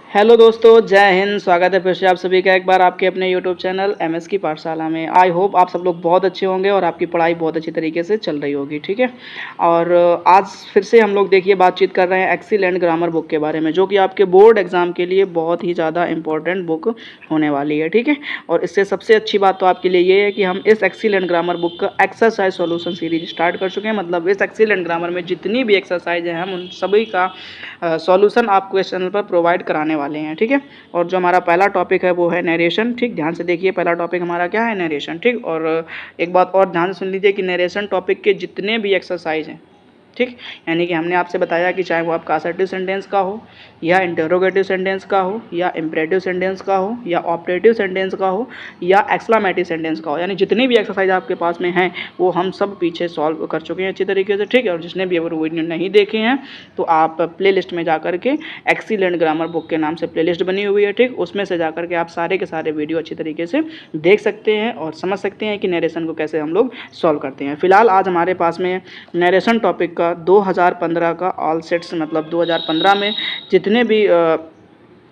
Hello दोस्तों, जय हिंद। स्वागत है फिर से आप सभी का एक बार आपके अपने यूट्यूब चैनल एमएस की पाठशाला में। आई होप आप सब लोग बहुत अच्छे होंगे और आपकी पढ़ाई बहुत अच्छी तरीके से चल रही होगी। ठीक है। और आज फिर से हम लोग देखिए बातचीत कर रहे हैं एक्सीलेंट ग्रामर बुक के बारे में, जो कि आपके बोर्ड एग्जाम के लिए बहुत ही ज़्यादा इंपॉर्टेंट बुक होने वाली है। ठीक है। और इससे सबसे अच्छी बात तो आपके लिए ये है कि हम इस एक्सीलेंट ग्रामर बुक का एक्सरसाइज सॉल्यूशन सीरीज स्टार्ट कर चुके हैं। मतलब इस एक्सीलेंट ग्रामर में जितनी भी एक्सरसाइज है हम उन सभी का सॉल्यूशन आपको इस चैनल पर प्रोवाइड कराने वाले हैं। ठीक है। और जो हमारा पहला टॉपिक है वो है नरेशन। ठीक, ध्यान से देखिए, पहला टॉपिक हमारा क्या है, नरेशन। ठीक। और एक बात और ध्यान से सुन लीजिए कि नरेशन टॉपिक के जितने भी एक्सरसाइज हैं, ठीक, यानी कि हमने आपसे बताया कि चाहे वो आपका असर्टिव सेंटेंस का हो या इंटरोगेटिव सेंटेंस का हो या इम्परेटिव सेंटेंस का हो या ऑपरेटिव सेंटेंस का हो या एक्सक्लामेटिव सेंटेंस का हो, यानी जितनी भी एक्सरसाइज आपके पास में हैं वो हम सब पीछे सॉल्व कर चुके हैं अच्छी तरीके से। ठीक है। और जिसने भी अगर वीडियो नहीं देखे हैं तो आप प्ले लिस्ट में जा करके एक्सीलेंट ग्रामर बुक के नाम से प्ले लिस्ट बनी हुई है, ठीक, उसमें से जा करके आप सारे के सारे वीडियो अच्छी तरीके से देख सकते हैं और समझ सकते हैं कि नरेशन को कैसे हम लोग सॉल्व करते हैं। फिलहाल आज हमारे पास में नरेशन टॉपिक का 2015 का ऑल सेट्स, मतलब 2015 में जितने भी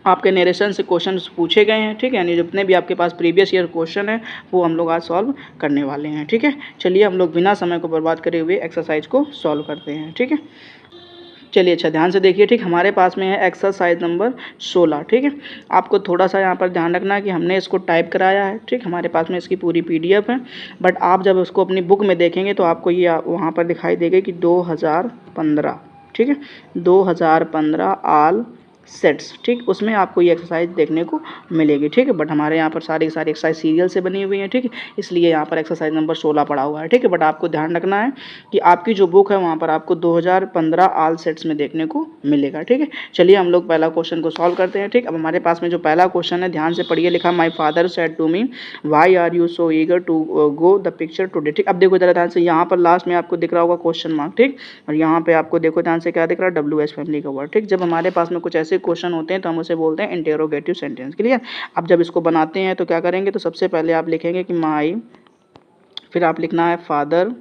आपके नरेशन से क्वेश्चन पूछे गए हैं, ठीक है, यानी जितने भी आपके पास प्रीवियस ईयर क्वेश्चन है वो हम लोग आज सॉल्व करने वाले हैं। ठीक है। चलिए हम लोग बिना समय को बर्बाद करे हुए एक्सरसाइज को सॉल्व करते हैं। ठीक है। चलिए, अच्छा ध्यान से देखिए। ठीक, हमारे पास में है एक्सरसाइज नंबर 16। ठीक है। आपको थोड़ा सा यहाँ पर ध्यान रखना है कि हमने इसको टाइप कराया है। ठीक, हमारे पास में इसकी पूरी पीडीएफ है, बट आप जब उसको अपनी बुक में देखेंगे तो आपको ये वहाँ पर दिखाई देगा कि 2015, ठीक है, 2015 ऑल सेट्स, ठीक, उसमें आपको ये एक्सरसाइज देखने को मिलेगी। ठीक है। बट हमारे यहाँ पर सारी एक्सरसाइज सीरियल से बनी हुई है, ठीक है, इसलिए यहाँ पर एक्सरसाइज नंबर 16 पड़ा हुआ है। ठीक है। बट आपको ध्यान रखना है कि आपकी जो बुक है वहाँ पर आपको 2015 ऑल सेट्स में देखने को मिलेगा। ठीक है। चलिए हम लोग पहला क्वेश्चन को सॉल्व करते हैं। ठीक, अब हमारे पास में जो पहला क्वेश्चन है, ध्यान से पढ़िए, लिखा my father said to me why are you so eager to go the picture today. ठीक, अब देखो जरा ध्यान से, यहाँ पर लास्ट में आपको दिख रहा होगा क्वेश्चन मार्क, ठीक, और यहाँ पे आपको देखो ध्यान से क्या दिख रहा है, WH फैमिली का वर्ड। ठीक, जब हमारे पास में कुछ ऐसे क्वेश्चन होते हैं तो हम उसे बोलते हैं इंटेरोगेटिव सेंटेंस। क्लियर। अब जब इसको बनाते हैं तो क्या करेंगे, तो सबसे पहले आप लिखेंगे कि माई, फिर आप लिखना है फादर,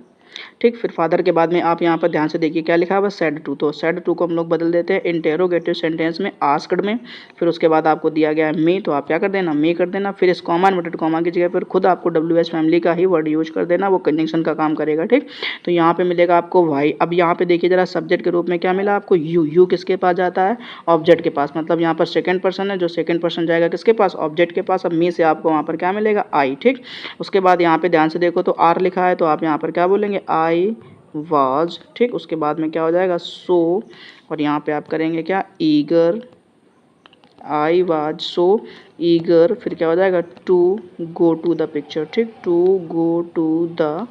ठीक, फिर फादर के बाद में आप यहाँ पर ध्यान से देखिए क्या लिखा हुआ है, सेड टू, तो सेड टू को हम लोग बदल देते हैं इंटेरोगेटिव सेंटेंस में आस्क्ड में। फिर उसके बाद आपको दिया गया है मी, तो आप क्या कर देना, मी कर देना। फिर इस कॉमा इन्वर्टेड कॉमा की जगह पर खुद आपको WH फैमिली का ही वर्ड यूज कर देना, वो कंजंक्शन का काम करेगा। ठीक, तो यहाँ पे मिलेगा आपको वाई। अब यहाँ पे देखिए जरा, सब्जेक्ट के रूप में क्या मिला आपको, यू। यू किसके पास जाता है, ऑब्जेक्ट के पास, मतलब यहाँ पर सेकेंड पर्सन है, जो सेकेंड पर्सन जाएगा किसके पास, ऑब्जेक्ट के पास। अब मी से आपको वहाँ पर क्या मिलेगा, आई। ठीक, उसके बाद यहाँ पे ध्यान से देखो तो आर लिखा है, तो आप यहाँ पर क्या बोलेंगे, आई वाज। ठीक, उसके बाद में क्या हो जाएगा, सो, और यहाँ पे आप करेंगे क्या, eager, I was so eager, फिर क्या हो जाएगा, to go to the picture. ठीक, to go to the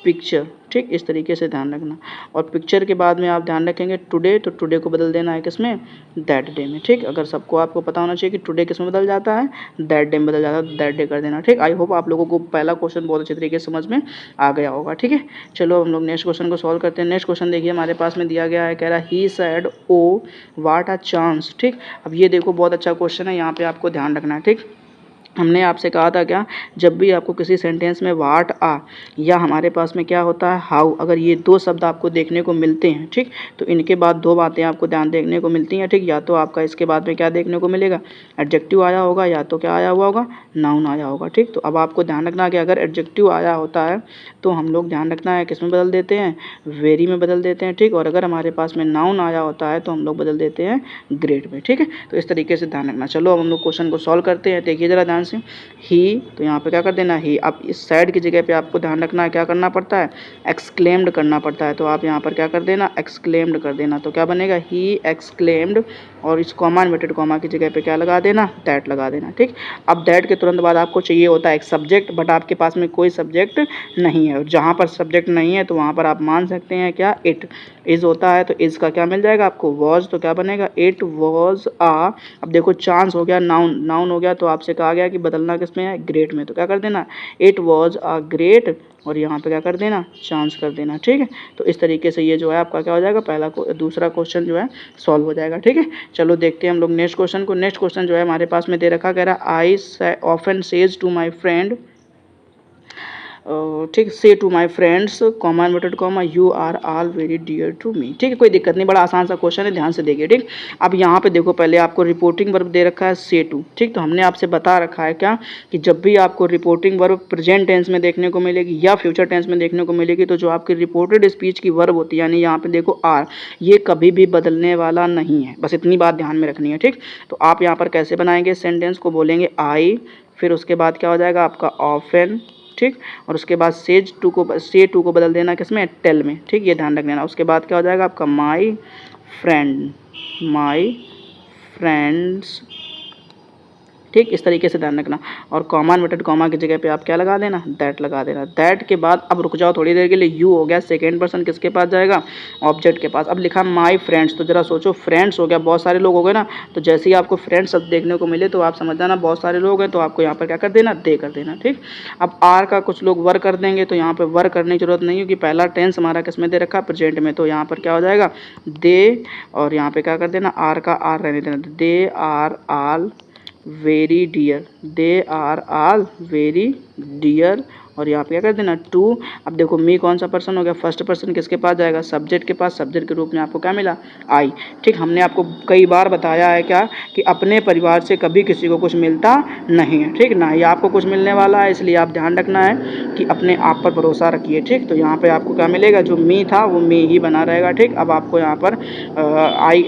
picture. ठीक, इस तरीके से ध्यान रखना। और पिक्चर के बाद में आप ध्यान रखेंगे टुडे, तो टुडे को बदल देना है किसमें, दैट डे में। ठीक, अगर सबको आपको पता होना चाहिए कि टुडे किस में बदल जाता है, दैट डे में बदल जाता है, तो दैट डे कर देना। ठीक, आई होप आप लोगों को पहला क्वेश्चन बहुत अच्छे तरीके से समझ में आ गया होगा। ठीक है। चलो हम लोग नेक्स्ट क्वेश्चन को सॉल्व करते हैं। नेक्स्ट क्वेश्चन देखिए हमारे पास में दिया गया है, कह रहा है he said oh what a chance. ठीक, अब ये देखो बहुत अच्छा क्वेश्चन है, यहाँ पे आपको ध्यान रखना है। ठीक, हमने आपसे कहा था क्या, जब भी आपको किसी सेंटेंस में वाट आ या हमारे पास में क्या होता है हाउ, अगर ये दो शब्द आपको देखने को मिलते हैं, ठीक, तो इनके बाद दो बातें आपको ध्यान देखने को मिलती हैं। ठीक, या तो आपका इसके बाद में क्या देखने को मिलेगा, एडजेक्टिव आया होगा, या तो क्या आया हुआ होगा, नाउन आया होगा। ठीक, तो अब आपको ध्यान रखना कि अगर एडजेक्टिव आया होता है तो हम लोग ध्यान रखना है किस में बदल देते हैं, वेरी में बदल देते हैं। ठीक, और अगर हमारे पास में नाउन आया होता है तो हम लोग बदल देते हैं ग्रेड में। ठीक है, तो इस तरीके से ध्यान रखना। चलो अब हम लोग क्वेश्चन को सॉल्व करते हैं। देखिए जरा ध्यान से, ही, तो यहाँ पे क्या कर देना, ही। अब इस साइड की जगह पे आपको ध्यान रखना है क्या करना पड़ता है, एक्सक्लेम्ड करना पड़ता है, तो आप यहाँ पर क्या कर देना, एक्सक्लेम्ड कर देना, तो क्या बनेगा, ही एक्सक्लेम्ड, और इस कॉमा इन्वर्टेड कॉमा की जगह पे क्या लगा देना, दैट लगा देना। ठीक, अब दैट के तुरंत बाद आपको चाहिए होता है एक सब्जेक्ट, बट आपके पास में कोई सब्जेक्ट नहीं है, और जहाँ पर सब्जेक्ट नहीं है तो वहाँ पर आप मान सकते हैं क्या, इट। इज होता है तो इज का क्या मिल जाएगा आपको, वॉज, तो क्या बनेगा, इट वॉज आ। अब देखो चांस हो गया नाउन, नाउन हो गया, तो आपसे कहा गया कि बदलना किसमें है, ग्रेट में, तो क्या कर देना, इट वॉज अ ग्रेट, और यहाँ पे क्या कर देना, चांस कर देना। ठीक है, तो इस तरीके से ये जो है आपका क्या हो जाएगा, पहला दूसरा क्वेश्चन जो है सॉल्व हो जाएगा। ठीक है, चलो देखते हैं हम लोग नेक्स्ट क्वेश्चन को। नेक्स्ट क्वेश्चन जो है हमारे पास में दे रखा, कह रहा I often say to my friend ठीक, say to my friends comma inverted comma you are all very dear to me. ठीक है, कोई दिक्कत नहीं, बड़ा आसान सा क्वेश्चन है, ध्यान से देखिए। ठीक, अब यहाँ पे देखो, पहले आपको रिपोर्टिंग वर्ब दे रखा है से टू। ठीक, तो हमने आपसे बता रखा है क्या कि जब भी आपको रिपोर्टिंग वर्ब प्रेजेंट टेंस में देखने को मिलेगी या फ्यूचर टेंस में देखने को मिलेगी, तो जो आपकी रिपोर्टेड स्पीच की वर्ब होती है, यानी यहाँ पे देखो आर, ये कभी भी बदलने वाला नहीं है, बस इतनी बात ध्यान में रखनी है। ठीक, तो आप यहाँ पर कैसे बनाएंगे सेंटेंस को, बोलेंगे आई, फिर उसके बाद क्या हो जाएगा आपका ऑफन। ठीक, और उसके बाद से टू को बदल देना किसमें, टेल में। ठीक, ये ध्यान रख लेना। उसके बाद क्या हो जाएगा आपका माई फ्रेंड्स। ठीक, इस तरीके से ध्यान रखना। और कॉमा इन्वर्टेड कॉमा की जगह पे आप क्या लगा देना, दैट लगा देना। दैट के बाद अब रुक जाओ थोड़ी देर के लिए, यू हो गया सेकेंड पर्सन, किसके पास जाएगा, ऑब्जेक्ट के पास। अब लिखा माई फ्रेंड्स, तो जरा सोचो, फ्रेंड्स हो गया, बहुत सारे लोग हो गए ना, तो जैसे ही आपको फ्रेंड्स शब्द देखने को मिले तो आप समझ जाना बहुत सारे लोग हैं, तो आपको यहाँ पर क्या कर देना, दे कर देना। ठीक, अब आर का कुछ लोग वर कर देंगे, तो यहाँ पर वर करने की जरूरत नहीं है, क्योंकि पहला टेंस हमारा किसमें दे रखा है, प्रेजेंट में, तो यहाँ पर क्या हो जाएगा, दे, और यहाँ पे क्या कर देना, आर का आर रहने देना, they are all very dear, they are all very dear, और यहाँ पे क्या कर देना, टू। अब देखो मी कौन सा पर्सन हो गया, फर्स्ट पर्सन, किसके पास जाएगा, सब्जेक्ट के पास, सब्जेक्ट के रूप में आपको क्या मिला, आई। ठीक, हमने आपको कई बार बताया है क्या कि अपने परिवार से कभी किसी को कुछ मिलता नहीं है। ठीक, ना ही आपको कुछ मिलने वाला है, इसलिए आप ध्यान रखना है कि अपने आप पर भरोसा रखिए। ठीक, तो यहाँ पर आपको क्या मिलेगा, जो मी था वो मी ही बना रहेगा। ठीक, अब आपको यहाँ पर आई,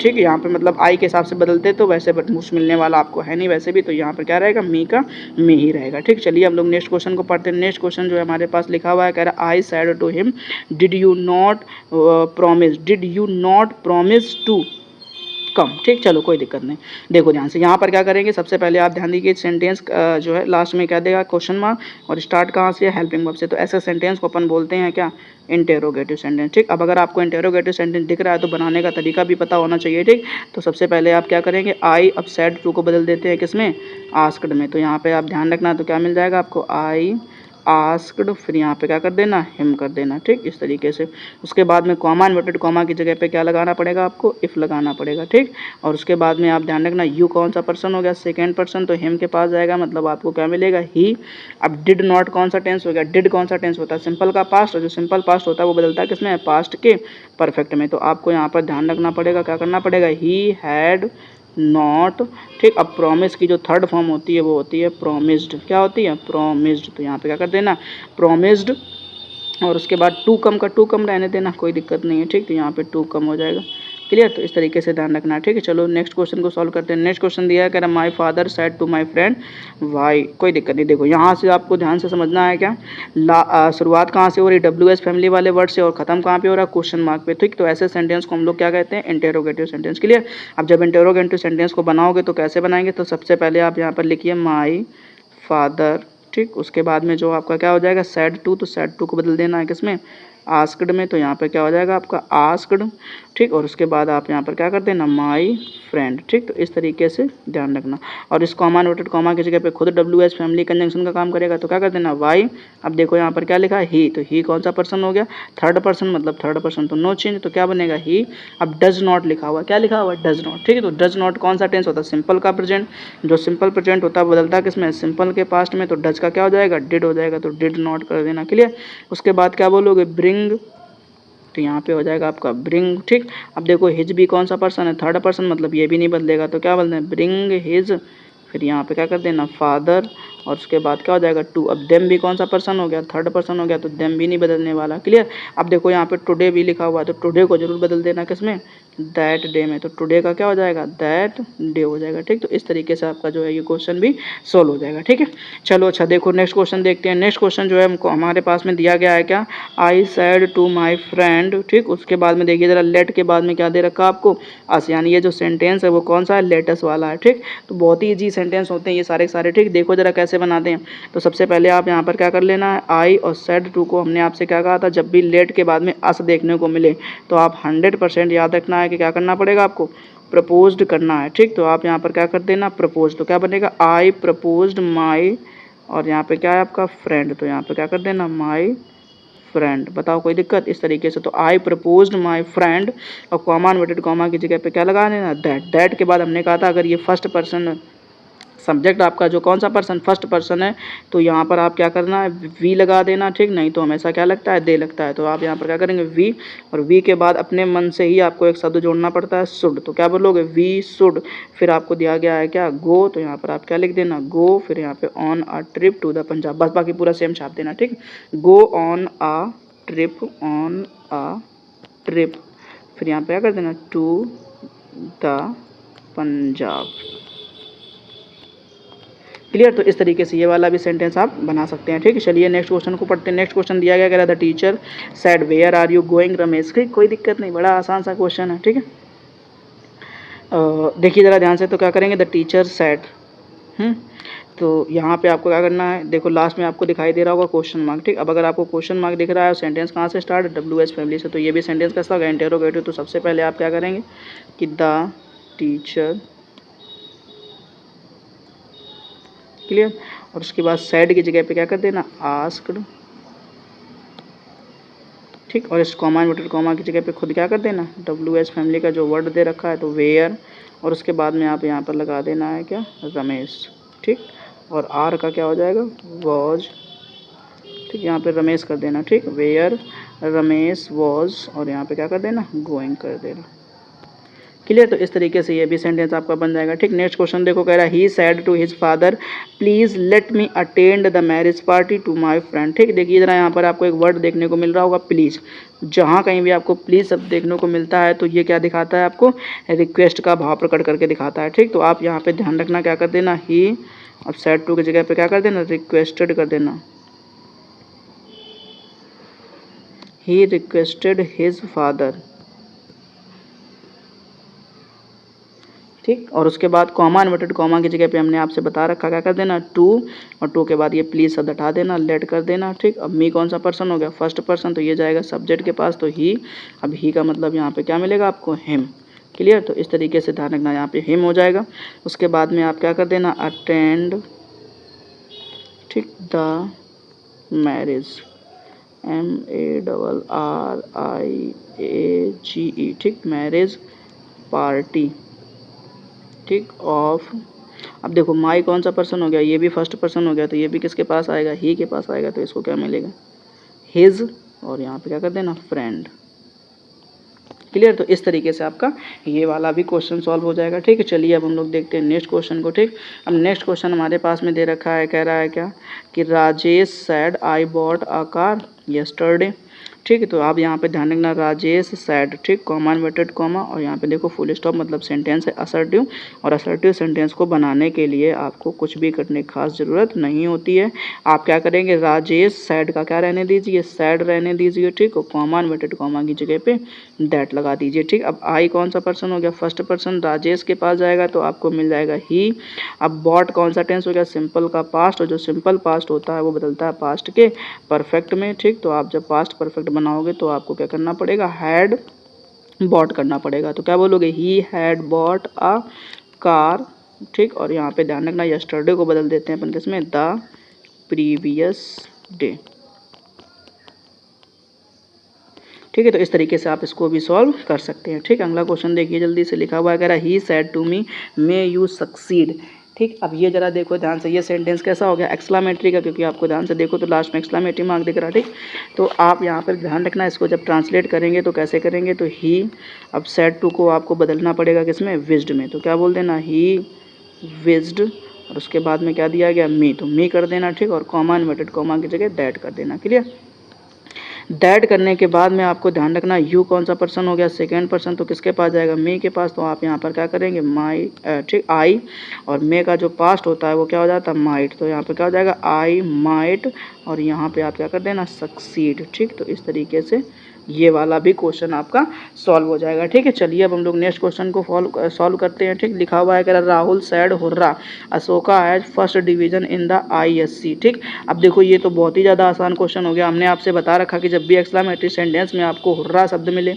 ठीक, यहाँ पर मतलब आई के हिसाब से बदलते तो वैसे कुछ मिलने वाला आपको है नहीं वैसे भी, तो यहाँ पर क्या रहेगा, मी का मी ही रहेगा। ठीक, चलिए हम लोग नेक्स्ट क्वेश्चन को पढ़ते हैं। नेक्स्ट क्वेश्चन जो है हमारे पास लिखा हुआ है, कह रहा है I said to him did you not promise to come. ठीक, चलो कोई दिक्कत नहीं, देखो ध्यान से, यहाँ पर क्या करेंगे, सबसे पहले आप ध्यान दीजिए, सेंटेंस जो है लास्ट में क्या देगा, क्वेश्चन मार्क, और स्टार्ट कहाँ से, हेल्पिंग वर्ब से। तो ऐसे सेंटेंस को अपन बोलते हैं क्या, इंटेरोगेटिव सेंटेंस। ठीक, अब अगर आपको इंटेरोगेटिव सेंटेंस दिख रहा है तो बनाने का तरीका भी पता होना चाहिए। ठीक, तो सबसे पहले आप क्या करेंगे, आई, अब सेड टू को बदल देते हैं किसमें, आस्क्ड में। तो यहाँ पे आप ध्यान रखना, तो क्या मिल जाएगा आपको, आई आस्क्ड, फिर यहाँ पे क्या कर देना, हिम कर देना। ठीक, इस तरीके से। उसके बाद में कॉमा इन्वर्टेड कॉमा की जगह पे क्या लगाना पड़ेगा आपको, इफ़ लगाना पड़ेगा। ठीक, और उसके बाद में आप ध्यान रखना, यू कौन सा पर्सन हो गया, सेकेंड पर्सन, तो हिम के पास जाएगा, मतलब आपको क्या मिलेगा, ही। अब डिड नॉट कौन सा टेंस हो गया, डिड कौन सा टेंस होता है, सिंपल का पास्ट, और जो सिंपल पास्ट होता है वो बदलता है किसमें, पास्ट के परफेक्ट में। तो आपको यहाँ पर ध्यान रखना पड़ेगा, क्या करना पड़ेगा, ही हैड नॉट। ठीक, अब प्रॉमिस की जो थर्ड फॉर्म होती है वो होती है प्रोमिस्ड। क्या होती है, प्रोमिस्ड। तो यहाँ पे क्या कर देना, प्रोमिस्ड, और उसके बाद टू कम का टू कम रहने देना, कोई दिक्कत नहीं है। ठीक, तो यहाँ पे टू कम हो जाएगा, क्लियर। तो इस तरीके से ध्यान रखना है। ठीक है, चलो नेक्स्ट क्वेश्चन को सॉल्व करते हैं। नेक्स्ट क्वेश्चन दिया है, कह रहा my father said to my friend why. कोई दिक्कत नहीं, देखो यहाँ से आपको ध्यान से समझना है क्या, शुरुआत कहाँ से हो रही है, WH फैमिली वाले वर्ड से, और खत्म कहाँ पे हो रहा है, क्वेश्चन मार्क पे। ठीक, तो ऐसे सेंटेंस को हम लोग क्या कहते हैं, इंटेरोगेटिव सेंटेंस, क्लियर। अब जब इंटेरोगेटिव सेंटेंस को बनाओगे तो कैसे बनाएंगे, तो सबसे पहले आप यहाँ पर लिखिए माई फादर। ठीक, उसके बाद में जो आपका क्या हो जाएगा, सेड टू, तो सेड टू को बदल देना है किसमें, आस्क्ड में। तो यहाँ पे क्या हो जाएगा आपका, आस्क्ड। ठीक, और उसके बाद आप यहाँ पर क्या कर देना, माई फ्रेंड। ठीक, तो इस तरीके से ध्यान रखना। और इस कॉमा नोटेड कॉमा की जगह पे खुद WH फैमिली कंजंक्शन का काम करेगा, तो क्या कर देना, वाई। अब देखो यहाँ पर क्या लिखा है, ही, तो ही कौन सा पर्सन हो गया, थर्ड पर्सन, मतलब थर्ड पर्सन, तो नो चेंज, तो क्या बनेगा, ही। अब डज नॉट लिखा हुआ, क्या लिखा हुआ है, डज नॉट। ठीक है, तो डज नॉट कौन सा टेंस होता है, सिंपल का प्रेजेंट। जो सिंपल प्रेजेंट होता है बदलता है किसमें, सिंपल के पास्ट में। तो डज का क्या हो जाएगा, डिड हो जाएगा, तो डिड नॉट कर देना, क्लियर। उसके बाद क्या बोलोगे, ब्रिंग, तो यहाँ पे हो जाएगा आपका ब्रिंग। ठीक, अब देखो हिज भी कौन सा पर्सन है, थर्ड पर्सन, मतलब ये भी नहीं बदलेगा, तो क्या बोलते हैं, ब्रिंग हिज, फिर यहाँ पे क्या कर देना, फादर, और उसके बाद क्या हो जाएगा, टू। अब देम भी कौन सा पर्सन हो गया, थर्ड पर्सन हो गया, तो देम भी नहीं बदलने वाला, क्लियर। अब देखो यहाँ पे टुडे भी लिखा हुआ है, तो टुडे को जरूर बदल देना किसमें, दैट डे में। तो टुडे का क्या हो जाएगा, दैट डे हो जाएगा। ठीक, तो इस तरीके से आपका जो है ये क्वेश्चन भी सोल्व हो जाएगा। ठीक है, चलो अच्छा देखो नेक्स्ट क्वेश्चन देखते हैं। नेक्स्ट क्वेश्चन जो है हमको हमारे पास में दिया गया है क्या, I said to my friend. ठीक, उसके बाद में देखिए जरा, लेट के बाद में क्या दे रखा आपको, अस, यानी ये जो सेंटेंस है वो कौन सा है, लेटेस्ट वाला है। ठीक, तो बहुत ही ईजी सेंटेंस होते हैं ये सारे सारे। ठीक, देखो जरा कैसे बनाते हैं। तो सबसे पहले आप यहाँ पर क्या कर लेना है, आई और सेड टू को हमने आपसे क्या कहा था, जब भी लेट के बाद में अस देखने को मिले तो आप 100% याद रखना है कि क्या करना पड़ेगा आपको, प्रपोज्ड करना है। ठीक, तो आप यहाँ पर क्या कर देना, प्रपोज, तो क्या बनेगा, आई प्रपोज्ड माई, और यहाँ पे क्या है आपका फ्रेंड, तो यहाँ पे क्या कर देना, माई फ्रेंड। बताओ कोई दिक्कत, इस तरीके से। तो आई प्रपोज्ड माई फ्रेंड, और कॉमा इन्वर्टेड कॉमा की जगह पे क्या लगा देना, दैट। दैट के बाद हमने कहा था अगर ये फर्स्ट पर्सन सब्जेक्ट आपका जो कौन सा पर्सन, फर्स्ट पर्सन है, तो यहाँ पर आप क्या करना है, वी लगा देना, ठीक। नहीं तो हमेशा क्या लगता है, दे लगता है। तो आप यहाँ पर क्या करेंगे, वी, और वी के बाद अपने मन से ही आपको एक शब्द जोड़ना पड़ता है, शुड। तो क्या बोलोगे, वी शुड। फिर आपको दिया गया है क्या, गो, तो यहाँ पर आप क्या लिख देना, गो, फिर यहाँ पे on a trip to the Punjab, बस बाकी पूरा सेम छाप देना, ठीक। Go on a trip, on a trip, फिर यहाँ पे क्या कर देना, टू द पंजाब। क्लियर। तो इस तरीके से ये वाला भी सेंटेंस आप बना सकते हैं, ठीक है। चलिए नेक्स्ट क्वेश्चन को पढ़ते हैं। नेक्स्ट क्वेश्चन दिया गया, कह रहा था teacher said where are you going Ramesh. कोई दिक्कत नहीं, बड़ा आसान सा क्वेश्चन है, ठीक है। देखिए ज़रा ध्यान से, तो क्या करेंगे, द टीचर सेड, तो यहाँ पे आपको क्या करना है, देखो लास्ट में आपको दिखाई दे रहा होगा क्वेश्चन मार्क, ठीक। अब अगर आपको क्वेश्चन मार्क दिख रहा है, सेंटेंस कहाँ से स्टार्ट, WH फैमिली से, तो ये भी सेंटेंस कैसा होगा, इंटेरोगेटिव। तो सबसे पहले आप क्या करेंगे कि द टीचर, क्लियर, और उसके बाद सैड की जगह पे क्या कर देना, आस्क्ड, ठीक। और इस कॉमा इन्वर्टेड कॉमा की जगह पे खुद क्या कर देना, WH फैमिली का जो वर्ड दे रखा है, तो वेयर, और उसके बाद में आप यहाँ पर लगा देना है क्या, रमेश, ठीक। और आर का क्या हो जाएगा, वॉज, ठीक। यहाँ पे रमेश कर देना, ठीक, वेयर रमेश वॉज, और यहाँ पे क्या कर देना, गोइंग कर देना। क्लियर। तो इस तरीके से ये भी सेंटेंस आपका बन जाएगा, ठीक। नेक्स्ट क्वेश्चन देखो, कह रहा है he said to his father please let me attend the marriage party to my friend, ठीक। देखिए जरा यहाँ पर आपको एक वर्ड देखने को मिल रहा होगा, प्लीज। जहाँ कहीं भी आपको प्लीज शब्द देखने को मिलता है, तो ये क्या दिखाता है, आपको रिक्वेस्ट का भाव प्रकट करके दिखाता है, ठीक। तो आप यहाँ पे ध्यान रखना, क्या कर देना, ही, अब सैड टू की जगह पे क्या कर देना, रिक्वेस्टेड कर देना, ही रिक्वेस्टेड हिज फादर, ठीक। और उसके बाद कॉमा इन्वर्टेड कॉमा की जगह पे हमने आपसे बता रखा, क्या कर देना, टू, और टू के बाद ये प्लीज शब्द हटा देना, लेट कर देना, ठीक। अब मी कौन सा पर्सन हो गया, फर्स्ट पर्सन, तो ये जाएगा सब्जेक्ट के पास, तो ही। अब ही का मतलब यहाँ पे क्या मिलेगा आपको, हिम। क्लियर। तो इस तरीके से ध्यान रखना, यहाँ पे हिम हो जाएगा। उसके बाद में आप क्या कर देना, अटेंड, ठीक, द मैरिज, MARRIAGE, ठीक, मैरिज पार्टी, ठीक, ऑफ। अब देखो माई कौन सा पर्सन हो गया, ये भी फर्स्ट पर्सन हो गया, तो ये भी किसके पास आएगा, ही के पास आएगा, तो इसको क्या मिलेगा, हिज, और यहाँ पे क्या कर देना, फ्रेंड। क्लियर। तो इस तरीके से आपका ये वाला भी क्वेश्चन सॉल्व हो जाएगा, ठीक है। चलिए अब हम लोग देखते हैं नेक्स्ट क्वेश्चन को, ठीक। अब नेक्स्ट क्वेश्चन हमारे पास में दे रखा है, कह रहा है क्या कि Rajesh sad I bought a car yesterday, ठीक है। तो आप यहाँ पे ध्यान रखना, राजेश सैड, ठीक, कॉमा इन्वर्टेड कॉमा, और यहाँ पे देखो फुल स्टॉप, मतलब सेंटेंस है असर्टिव, और असर्टिव सेंटेंस को बनाने के लिए आपको कुछ भी करने की खास ज़रूरत नहीं होती है। आप क्या करेंगे, राजेश सैड का क्या रहने दीजिए, सैड रहने दीजिए, ठीक, और कॉमा इन्वर्टेड कॉमा की जगह पे दैट लगा दीजिए, ठीक। अब आई कौन सा पर्सन हो गया, फर्स्ट पर्सन, राजेश के पास जाएगा तो आपको मिल जाएगा ही। अब बॉट कौन सा टेंस हो गया, सिंपल का पास्ट, और जो सिंपल पास्ट होता है वो बदलता है पास्ट के परफेक्ट में, ठीक। तो आप जब पास्ट परफेक्ट बनाओगे तो आपको क्या करना पड़ेगा, हैड बॉट करना पड़ेगा। तो क्या बोलोगे, he had bought a car, ठीक। और यहाँ पे ध्यान रखना, यस्टरडे को बदल देते हैं अपन किसमें, द प्रीवियस डे, ठीक है। तो इस तरीके से आप इसको भी सॉल्व कर सकते हैं, ठीक। अगला क्वेश्चन देखिए, जल्दी से लिखा हुआ है, कह रहा है he said to me may you succeed, ठीक। अब ये जरा देखो ध्यान से, ये सेंटेंस कैसा हो गया, एक्सक्लामेटरी का, क्योंकि आपको ध्यान से देखो तो लास्ट में एक्सक्लामेटरी मार्क दिख रहा है, ठीक। तो आप यहाँ पर ध्यान रखना, इसको जब ट्रांसलेट करेंगे तो कैसे करेंगे, तो ही, अब सेड टू को आपको बदलना पड़ेगा किसमें, विज्ड में, तो क्या बोल देना, ही विज्ड, और उसके बाद में क्या दिया गया, मी, तो मी कर देना, ठीक। और कॉमा इन्वर्टेड कॉमा की जगह दैट कर देना। क्लियर। दैट करने के बाद में आपको ध्यान रखना, यू कौन सा पर्सन हो गया, सेकेंड पर्सन, तो किसके पास जाएगा, मे के पास, तो आप यहाँ पर क्या करेंगे, माई, ठीक, आई, और मे का जो पास्ट होता है वो क्या हो जाता है, माइट, तो यहाँ पे क्या हो जाएगा, आई माइट, और यहाँ पे आप क्या कर देना, सक्सीड, ठीक। तो इस तरीके से ये वाला भी क्वेश्चन आपका सॉल्व हो जाएगा, ठीक है। चलिए अब हम लोग नेक्स्ट क्वेश्चन को सॉल्व करते हैं, ठीक। लिखा हुआ है, कह रहा Rahul sad hurrah Ashoka has first division in the ISC, ठीक। अब देखो ये तो बहुत ही ज़्यादा आसान क्वेश्चन हो गया। हमने आपसे बता रखा कि जब भी एक्सक्लामेटरी सेंटेंस में आपको हुर्रा शब्द मिले,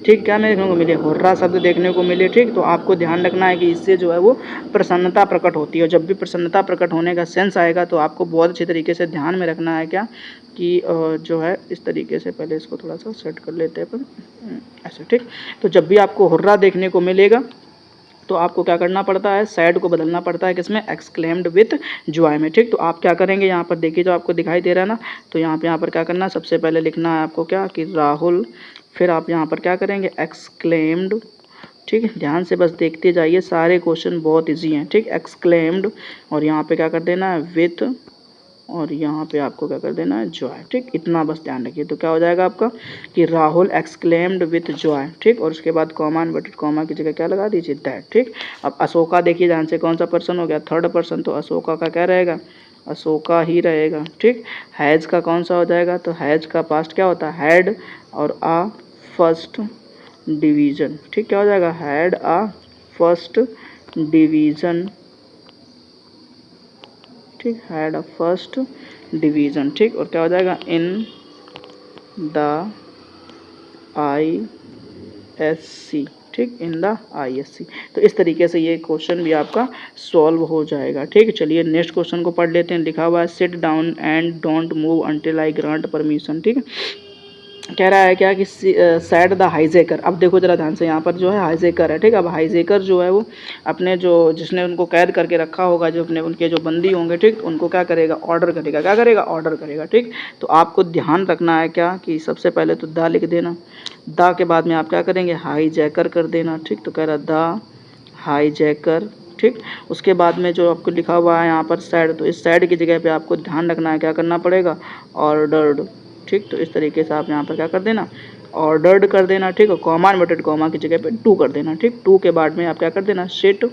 ठीक, क्या देखने को मिले, हुर्रा शब्द देखने को मिले, ठीक, तो आपको ध्यान रखना है कि इससे जो है वो प्रसन्नता प्रकट होती है। जब भी प्रसन्नता प्रकट होने का सेंस आएगा तो आपको बहुत अच्छी तरीके से ध्यान में रखना है क्या कि जो है इस तरीके से, पहले इसको थोड़ा सा सेट कर लेते हैं अपन ऐसे, ठीक। तो जब भी आपको हुर्रा देखने को मिलेगा तो आपको क्या करना पड़ता है, सैड को बदलना पड़ता है किसमें, एक्सक्लेम्ड विथ जॉय में। ठीक, तो आप क्या करेंगे यहाँ पर देखिए, जो आपको दिखाई दे रहा है ना, तो यहाँ पर क्या करना है, सबसे पहले लिखना है आपको क्या कि राहुल, फिर आप यहाँ पर क्या करेंगे, एक्सक्लेम्ड। ठीक है, ध्यान से बस देखते जाइए, सारे क्वेश्चन बहुत इजी हैं। ठीक, एक्सक्लेम्ड और यहाँ पे क्या कर देना है, विथ, और यहाँ पे आपको क्या कर देना है, जॉय। ठीक, इतना बस ध्यान रखिए। तो क्या हो जाएगा आपका कि राहुल एक्सक्लेम्ड विथ जॉय। ठीक, और उसके बाद कॉमा इन्वर्टेड कॉमा की जगह क्या लगा दीजिए, दैट। ठीक, अब अशोका देखिए ध्यान से, कौन सा पर्सन हो गया, थर्ड पर्सन, तो अशोका का क्या रहेगा, अशोका ही रहेगा। ठीक, हैज़ का कौन सा हो जाएगा, तो हैज़ का पास्ट क्या होता है, हैड, और आ फर्स्ट डिवीज़न। ठीक, क्या हो जाएगा, हैड आ फर्स्ट डिवीज़न। ठीक, हैड अ फर्स्ट डिवीज़न। ठीक, और क्या हो जाएगा, इन द ISC। ठीक, इन द ISC। तो इस तरीके से ये क्वेश्चन भी आपका सॉल्व हो जाएगा। ठीक, चलिए नेक्स्ट क्वेश्चन को पढ़ लेते हैं। लिखा हुआ है sit down and don't move until I grant permission. ठीक, कह रहा है क्या कि सैड द हाईजेकर। अब देखो जरा ध्यान से, यहाँ पर जो है हाईजेकर है। ठीक, अब हाईजेकर जो है वो अपने जो जिसने उनको कैद करके रखा होगा, जो अपने उनके जो बंदी होंगे, ठीक, उनको क्या करेगा, ऑर्डर करेगा। क्या करेगा, ऑर्डर करेगा। ठीक, तो आपको ध्यान रखना है क्या कि सबसे पहले तो द लिख देना, द के बाद में आप क्या करेंगे, हाईजैकर कर देना। ठीक, तो कह रहा द हाईजैकर। ठीक, उसके बाद में जो आपको लिखा हुआ है यहाँ पर सैड, तो इस सैड की जगह पे आपको ध्यान रखना है, क्या करना पड़ेगा, ऑर्डर्ड। ठीक, तो इस तरीके से आप यहाँ पर क्या कर देना, ऑर्डर्ड कर देना। ठीक, और कॉमा इन्वर्टेड कॉमा की जगह पे टू कर देना। ठीक, टू के बाद में आप क्या कर देना, सिट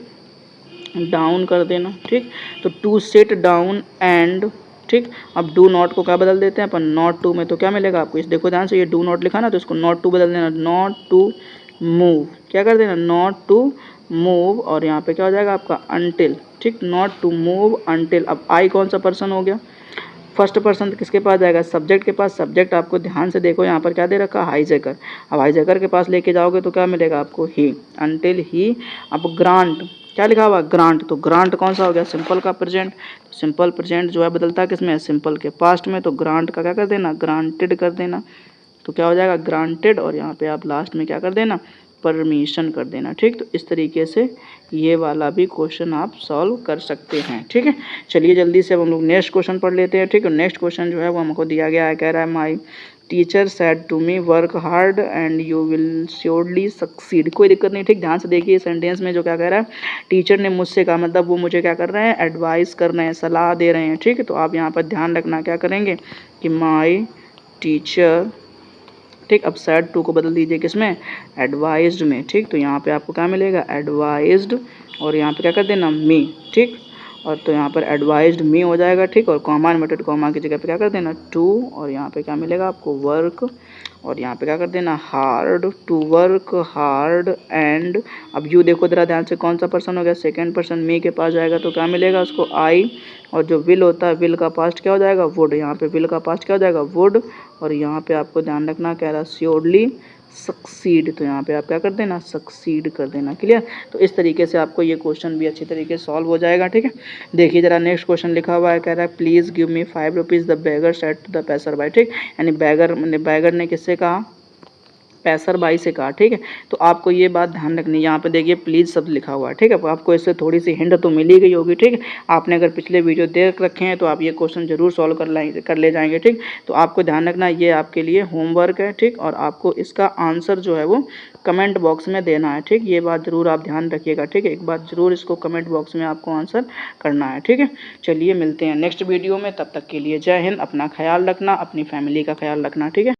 डाउन कर देना। ठीक, तो टू सिट डाउन एंड। ठीक, अब डू नॉट को क्या बदल देते हैं अपन, नॉट टू में, तो क्या मिलेगा आपको, इस देखो ध्यान से, ये डू नॉट लिखा ना, तो इसको नॉट टू बदल देना, नॉट टू मूव। क्या कर देना, नॉट टू मूव, और यहाँ पे क्या हो जाएगा आपका, अनटिल। ठीक, नॉट टू मूव अनटिल। अब आई कौन सा पर्सन हो गया, फर्स्ट पर्सन किसके पास जाएगा, सब्जेक्ट के पास। सब्जेक्ट आपको ध्यान से देखो यहाँ पर क्या दे रखा, हाईजैकर। अब हाईजैकर के पास लेके जाओगे तो क्या मिलेगा आपको, ही, अनटिल ही। अब ग्रांट, क्या लिखा हुआ, ग्रांट, तो ग्रांट कौन सा हो गया, सिंपल का प्रेजेंट। सिंपल प्रेजेंट जो है बदलता है किसमें, सिंपल के पास्ट में, तो ग्रांट का क्या कर देना, ग्रांटेड कर देना। तो क्या हो जाएगा, ग्रांटेड, और यहाँ पे आप लास्ट में क्या कर देना, परमिशन कर देना। ठीक, तो इस तरीके से ये वाला भी क्वेश्चन आप सॉल्व कर सकते हैं। ठीक है, चलिए जल्दी से अब हम लोग नेक्स्ट क्वेश्चन पढ़ लेते हैं। ठीक है, नेक्स्ट क्वेश्चन जो है वो हमको दिया गया है, कह रहा है my teacher said to me work hard and you will surely succeed. कोई दिक्कत नहीं। ठीक, ध्यान से देखिए सेंटेंस में जो क्या कह रहा है, टीचर ने मुझसे कहा, मतलब वो मुझे क्या कर रहे हैं, एडवाइस कर रहे हैं, सलाह दे रहे हैं। ठीक है, तो आप यहाँ पर ध्यान रखना, क्या करेंगे कि माई टीचर। ठीक, अब सैड टू को बदल दीजिए किसमें, एडवाइज्ड में। ठीक, तो यहाँ पे आपको क्या मिलेगा, एडवाइज्ड, और यहाँ पे क्या कर देना, मी। ठीक, और तो यहाँ पर एडवाइज्ड मी हो जाएगा। ठीक, और कॉमा इन्वर्टेड कॉमा की जगह पे क्या कर देना, टू, और यहाँ पे क्या मिलेगा आपको, वर्क, और यहाँ पे क्या कर देना, hard, to work hard and. अब यू देखो जरा ध्यान से, कौन सा पर्सन हो गया, सेकेंड पर्सन, मी के पास जाएगा तो क्या मिलेगा उसको, आई, और जो विल होता है, विल का पास्ट क्या हो जाएगा, वुड। यहाँ पे विल का पास्ट क्या हो जाएगा, वुड, और यहाँ पे आपको ध्यान रखना, कह रहा श्योरली सक्सीड, तो यहाँ पे आप क्या कर देना, सक्सीड कर देना। क्लियर, तो इस तरीके से आपको ये क्वेश्चन भी अच्छी तरीके से सॉल्व हो जाएगा। ठीक है, देखिए जरा नेक्स्ट क्वेश्चन लिखा हुआ है, कह रहा है please give me 5 rupees the beggar said to the passer by. ठीक, यानी बैगर ने किससे कहा, पैसर बाई से कहा। ठीक है, तो आपको ये बात ध्यान रखनी है, यहाँ पे देखिए प्लीज़ शब्द लिखा हुआ है। ठीक है, आपको इससे थोड़ी सी हिंट तो मिली गई होगी। ठीक है, आपने अगर पिछले वीडियो देख रखे हैं तो आप ये क्वेश्चन जरूर सॉल्व कर ले जाएंगे। ठीक, तो आपको ध्यान रखना, ये आपके लिए होमवर्क है। ठीक, और आपको इसका आंसर जो है वो कमेंट बॉक्स में देना है। ठीक, ये बात जरूर आप ध्यान रखिएगा। ठीक है, एक बात जरूर इसको कमेंट बॉक्स में आपको आंसर करना है। ठीक है, चलिए मिलते हैं नेक्स्ट वीडियो में, तब तक के लिए जय हिंद, अपना ख्याल रखना, अपनी फैमिली का ख्याल रखना। ठीक है।